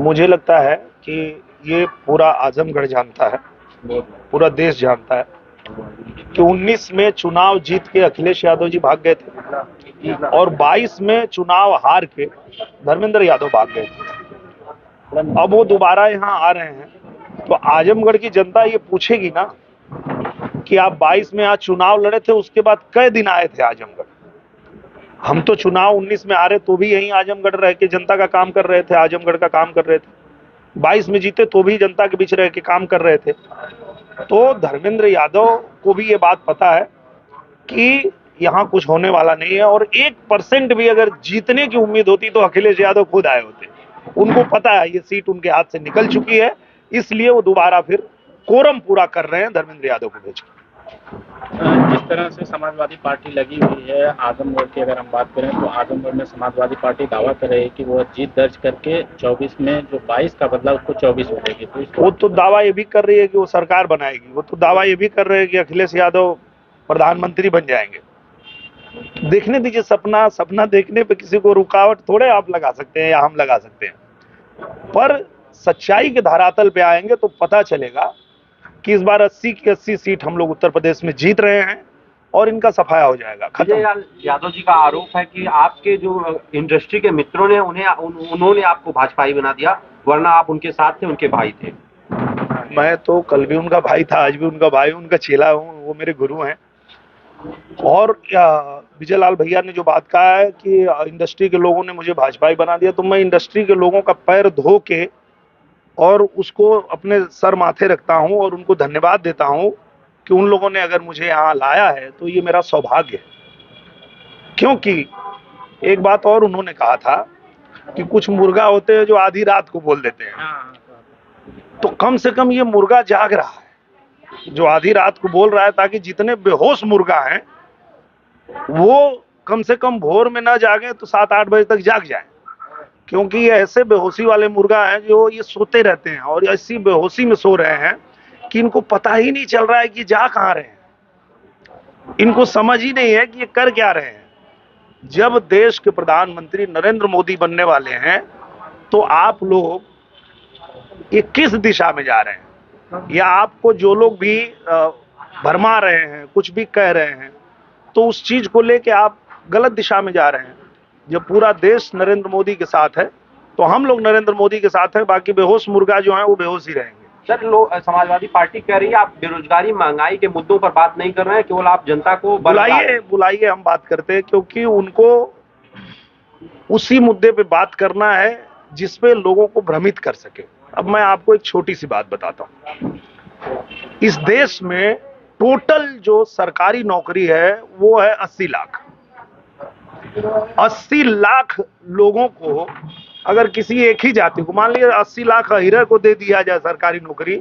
मुझे लगता है कि ये पूरा आजमगढ़ जानता है, पूरा देश जानता है कि 19 में चुनाव जीत के अखिलेश यादव जी भाग गए थे और 22 में चुनाव हार के धर्मेंद्र यादव भाग गए थे। अब वो दोबारा यहाँ आ रहे हैं तो आजमगढ़ की जनता ये पूछेगी ना कि आप 22 में आज चुनाव लड़े थे, उसके बाद कई दिन आए थे आजमगढ़। हम तो चुनाव 19 में आ रहे तो भी यहीं आजमगढ़ रह के जनता का काम कर रहे थे, आजमगढ़ का काम कर रहे थे। 22 में जीते तो भी जनता के बीच रह के काम कर रहे थे। तो धर्मेंद्र यादव को भी ये बात पता है कि यहाँ कुछ होने वाला नहीं है और 1% भी अगर जीतने की उम्मीद होती तो अखिलेश यादव खुद आए होते। उनको पता है ये सीट उनके हाथ से निकल चुकी है, इसलिए वो दोबारा फिर कोरम पूरा कर रहे हैं धर्मेंद्र यादव को भेज के। जिस तरह से समाजवादी पार्टी लगी हुई है आजमगढ़ की, अगर हम बात करें तो आजमगढ़ में समाजवादी पार्टी दावा कर रही है कि वो जीत दर्ज करके 24 में जो 22 का बदला उसको 24 में देगी। तो वो तो दावा ये भी कर रही है कि वो सरकार बनाएगी, वो तो दावा ये भी कर रहे हैं कि अखिलेश यादव प्रधानमंत्री बन जाएंगे। देखने दीजिए, सपना देखने पे किसी को रुकावट थोड़े आप लगा सकते हैं या हम लगा सकते हैं, पर सच्चाई के धरातल पे आएंगे तो पता चलेगा कि इस बार 80 की 80 सीट हम लोग उत्तर प्रदेश में जीत रहे हैं और इनका सफाया हो जाएगा, खत्म। यादव जी का आरोप है कि आपके जो इंडस्ट्री के मित्रों ने उन्होंने आपको भाजपाई बना दिया, वरना आप उनके साथ थे, उनके भाई थे। मैं तो कल भी उनका भाई था, आज भी उनका भाई, उनका चेला हूँ, वो मेरे गुरु हैं। और विजय लाल भैया ने जो बात कहा है कि इंडस्ट्री के लोगों ने मुझे भाजपाई बना दिया, तो मैं इंडस्ट्री के लोगों का पैर धो के और उसको अपने सर माथे रखता हूं और उनको धन्यवाद देता हूं कि उन लोगों ने अगर मुझे यहाँ लाया है तो ये मेरा सौभाग्य है। क्योंकि एक बात और उन्होंने कहा था कि कुछ मुर्गा होते हैं जो आधी रात को बोल देते हैं, तो कम से कम ये मुर्गा जाग रहा है जो आधी रात को बोल रहा है, ताकि जितने बेहोश मुर्गा हैं वो कम से कम भोर में ना जागे तो 7-8 बजे तक जाग जाए। क्योंकि ये ऐसे बेहोशी वाले मुर्गा हैं जो ये सोते रहते हैं और ऐसी बेहोशी में सो रहे हैं कि इनको पता ही नहीं चल रहा है कि जा कहां रहे हैं, इनको समझ ही नहीं है कि ये कर क्या रहे हैं। जब देश के प्रधानमंत्री नरेंद्र मोदी बनने वाले हैं तो आप लोग ये किस दिशा में जा रहे हैं, या आपको जो लोग भी भरमा रहे हैं, कुछ भी कह रहे हैं, तो उस चीज को लेके आप गलत दिशा में जा रहे हैं। जब पूरा देश नरेंद्र मोदी के साथ है तो हम लोग नरेंद्र मोदी के साथ हैं, बाकी बेहोश मुर्गा जो हैं वो बेहोश ही रहेंगे। सर, समाजवादी पार्टी कह रही है आप बेरोजगारी महंगाई के मुद्दों पर बात नहीं कर रहे हैं, केवल आप जनता को बुलाइए हम बात करते हैं, क्योंकि उनको उसी मुद्दे पे बात करना है जिसपे लोगों को भ्रमित कर सके। अब मैं आपको एक छोटी सी बात बताता हूँ। इस देश में टोटल जो सरकारी नौकरी है वो है 80 लाख। 80 लाख लोगों को अगर किसी एक ही जाति को, मान लीजिए 80 लाख अहिरे को दे दिया जाए सरकारी नौकरी,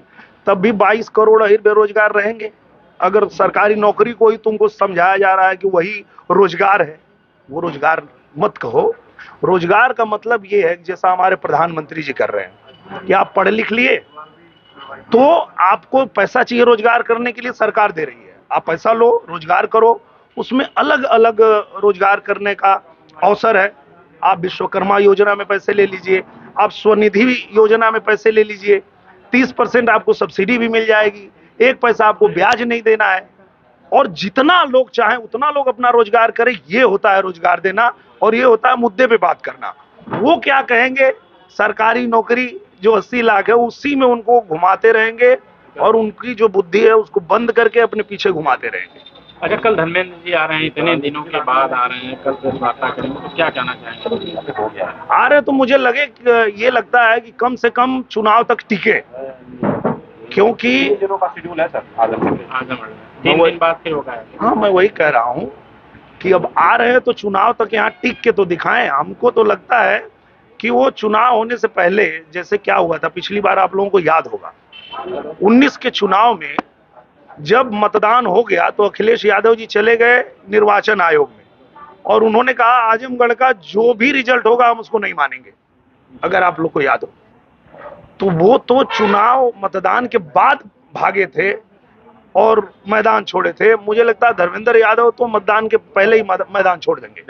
तब भी 22 करोड़ अहिर बेरोजगार रहेंगे। अगर सरकारी नौकरी को ही तुमको समझाया जा रहा है कि वही रोजगार है, वो रोजगार मत कहो। रोजगार का मतलब ये है जैसा हमारे प्रधानमंत्री जी कर रहे हैं कि आप पढ़ लिख लिए तो आपको पैसा चाहिए रोजगार करने के लिए, सरकार दे रही है, आप पैसा लो, रोजगार करो। उसमें अलग अलग रोजगार करने का अवसर है। आप विश्वकर्मा योजना में पैसे ले लीजिए, आप स्वनिधि योजना में पैसे ले लीजिए, 30% आपको सब्सिडी भी मिल जाएगी, 1 पैसा आपको ब्याज नहीं देना है, और जितना लोग चाहें उतना लोग अपना रोजगार करें। ये होता है रोजगार देना और ये होता है मुद्दे पे बात करना। वो क्या कहेंगे, सरकारी नौकरी जो 80 लाख है उसी में उनको घुमाते रहेंगे और उनकी जो बुद्धि है उसको बंद करके अपने पीछे घुमाते रहेंगे। अच्छा, कल धर्मेंद्र जी आ रहे हैं, इतने दिनों के बाद आ रहे हैं, कल फिर वार्ता करेंगे, तो क्या कहना चाहेंगे? आ रहे तो मुझे ये लगता है कि कम से कम चुनाव तक टिके, क्योंकि 3 दिनों का शेड्यूल है सर आजमगढ़ 3 दिन बाद फिर होगा। हाँ, मैं वही कह रहा हूँ कि अब आ रहे हैं तो चुनाव तक यहाँ टिक के तो दिखाएं। हमको तो लगता है कि वो चुनाव होने से पहले, जैसे क्या हुआ था पिछली बार, आप लोगों को याद होगा 19 के चुनाव में जब मतदान हो गया तो अखिलेश यादव जी चले गए निर्वाचन आयोग में और उन्होंने कहा आजमगढ़ का जो भी रिजल्ट होगा हम उसको नहीं मानेंगे, अगर आप लोग को याद हो। तो वो तो चुनाव मतदान के बाद भागे थे और मैदान छोड़े थे। मुझे लगता है धर्मेंद्र यादव तो मतदान के पहले ही मैदान छोड़ देंगे।